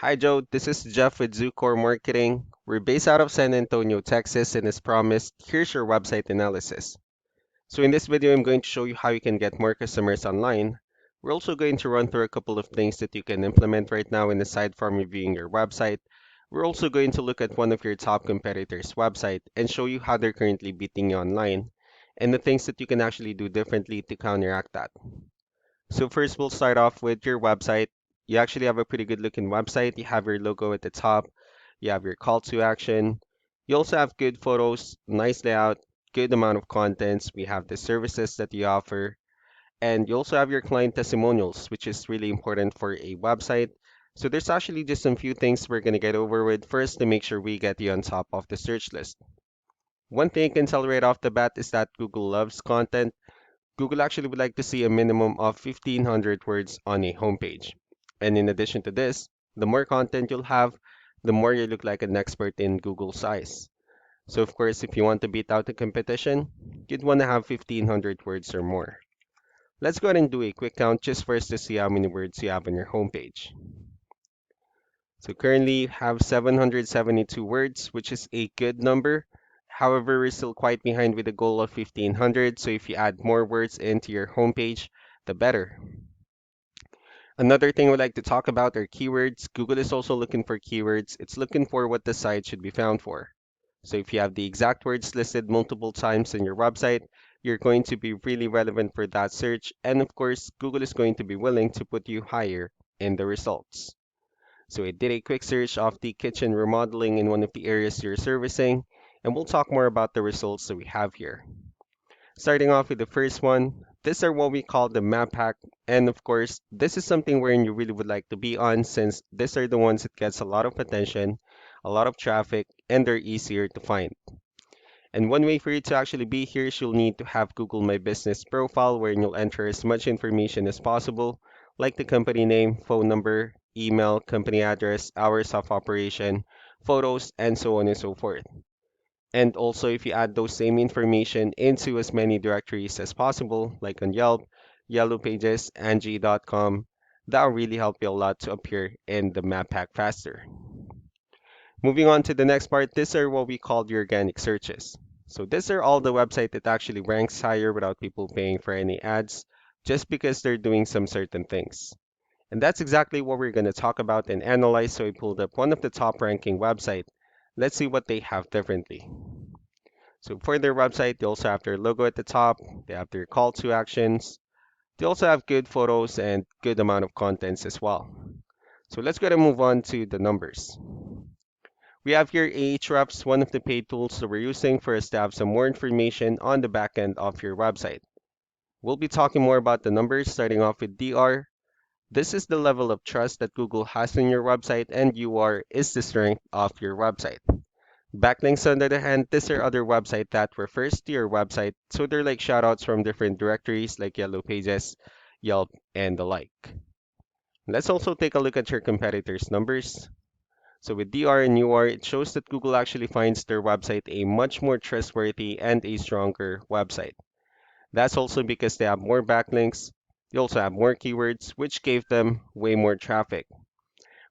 Hi Joe, this is Jeff with Zucore Marketing. We're based out of San Antonio, Texas, and as promised, here's your website analysis. So in this video, I'm going to show you how you can get more customers online. We're also going to run through a couple of things that you can implement right now, and aside from reviewing your website, we're also going to look at one of your top competitors' website and show you how they're currently beating you online and the things that you can actually do differently to counteract that. So first, we'll start off with your website. You actually have a pretty good looking website. You have your logo at the top. You have your call to action. You also have good photos, nice layout, good amount of contents. We have the services that you offer. And you also have your client testimonials, which is really important for a website. So there's actually just some few things we're going to get over with first to make sure we get you on top of the search list. One thing I can tell right off the bat is that Google loves content. Google actually would like to see a minimum of 1,500 words on a homepage. And in addition to this, the more content you'll have, the more you look like an expert in Google's eyes. So of course, if you want to beat out the competition, you'd want to have 1,500 words or more. Let's go ahead and do a quick count just for us to see how many words you have on your homepage. So currently you have 772 words, which is a good number. However, we're still quite behind with the goal of 1500, so if you add more words into your homepage, the better. Another thing I would like to talk about are keywords. Google is also looking for keywords. It's looking for what the site should be found for. So if you have the exact words listed multiple times in your website, you're going to be really relevant for that search. And of course, Google is going to be willing to put you higher in the results. So I did a quick search of the kitchen remodeling in one of the areas you're servicing, and we'll talk more about the results that we have here. Starting off with the first one, these are what we call the map hack. And of course, this is something wherein you really would like to be on since these are the ones that gets a lot of attention, a lot of traffic, and they're easier to find. And one way for you to actually be here is you'll need to have Google My Business profile wherein you'll enter as much information as possible, like the company name, phone number, email, company address, hours of operation, photos, and so on and so forth. And also, if you add those same information into as many directories as possible, like on Yelp, Yellow Pages, Angie.com, that'll really help you a lot to appear in the map pack faster. Moving on to the next part, these are what we call the organic searches. So these are all the website that actually ranks higher without people paying for any ads, just because they're doing some certain things. And that's exactly what we're going to talk about and analyze. So I pulled up one of the top ranking website. Let's see what they have differently. So for their website, they also have their logo at the top. They have their call to actions. They also have good photos and good amount of contents as well. So let's go ahead and move on to the numbers. We have here Ahrefs, one of the paid tools that we're using for us to have some more information on the back end of your website. We'll be talking more about the numbers, starting off with DR. This is the level of trust that Google has in your website, and UR is the strength of your website. Backlinks, on the other hand, these are other websites that refers to your website, so they're like shoutouts from different directories like Yellow Pages, Yelp, and the like. Let's also take a look at your competitors' numbers. So with DR and UR, it shows that Google actually finds their website a much more trustworthy and a stronger website. That's also because they have more backlinks. They also have more keywords, which gave them way more traffic.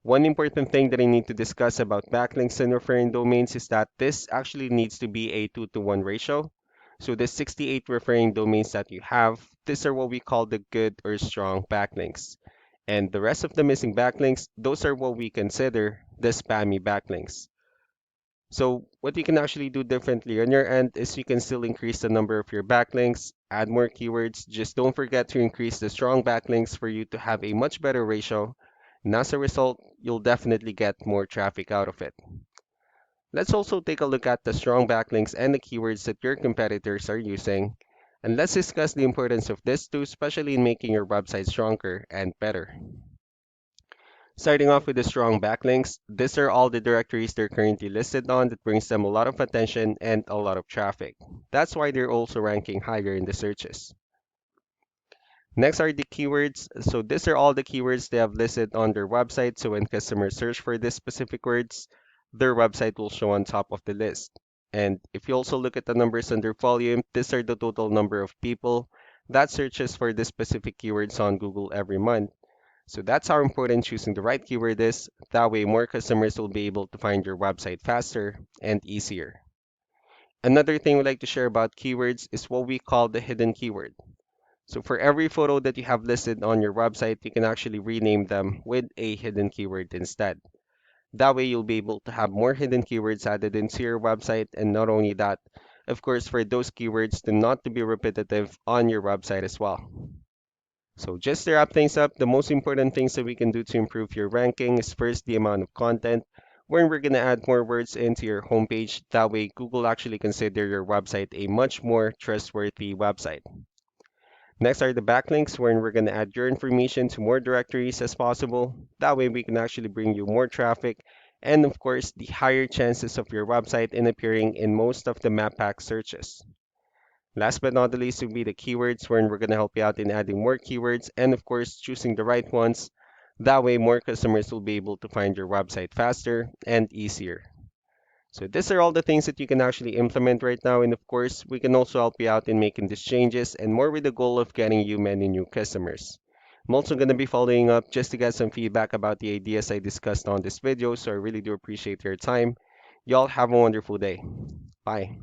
One important thing that I need to discuss about backlinks and referring domains is that this actually needs to be a 2-to-1 ratio. So the 68 referring domains that you have, these are what we call the good or strong backlinks. And the rest of the missing backlinks, those are what we consider the spammy backlinks. So what you can actually do differently on your end is you can still increase the number of your backlinks, add more keywords. Just don't forget to increase the strong backlinks for you to have a much better ratio. And as a result, you'll definitely get more traffic out of it. Let's also take a look at the strong backlinks and the keywords that your competitors are using. And let's discuss the importance of this too, especially in making your website stronger and better. Starting off with the strong backlinks, these are all the directories they're currently listed on that brings them a lot of attention and a lot of traffic. That's why they're also ranking higher in the searches. Next are the keywords. So these are all the keywords they have listed on their website. So when customers search for these specific words, their website will show on top of the list. And if you also look at the numbers under volume, these are the total number of people that searches for the specific keywords on Google every month. So that's how important choosing the right keyword is. That way, more customers will be able to find your website faster and easier. Another thing we like to share about keywords is what we call the hidden keyword. So for every photo that you have listed on your website, you can actually rename them with a hidden keyword instead. That way, you'll be able to have more hidden keywords added into your website. And not only that, of course, for those keywords to not to be repetitive on your website as well. So just to wrap things up, the most important things that we can do to improve your ranking is first the amount of content, when we're going to add more words into your homepage. That way, Google actually consider your website a much more trustworthy website. Next are the backlinks, wherein we're going to add your information to more directories as possible. That way, we can actually bring you more traffic and, of course, the higher chances of your website in appearing in most of the map pack searches. Last but not the least will be the keywords, wherein we're going to help you out in adding more keywords and, of course, choosing the right ones. That way, more customers will be able to find your website faster and easier. So these are all the things that you can actually implement right now. And of course, we can also help you out in making these changes and more with the goal of getting you many new customers. I'm also going to be following up just to get some feedback about the ideas I discussed on this video. So I really do appreciate your time. Y'all have a wonderful day. Bye.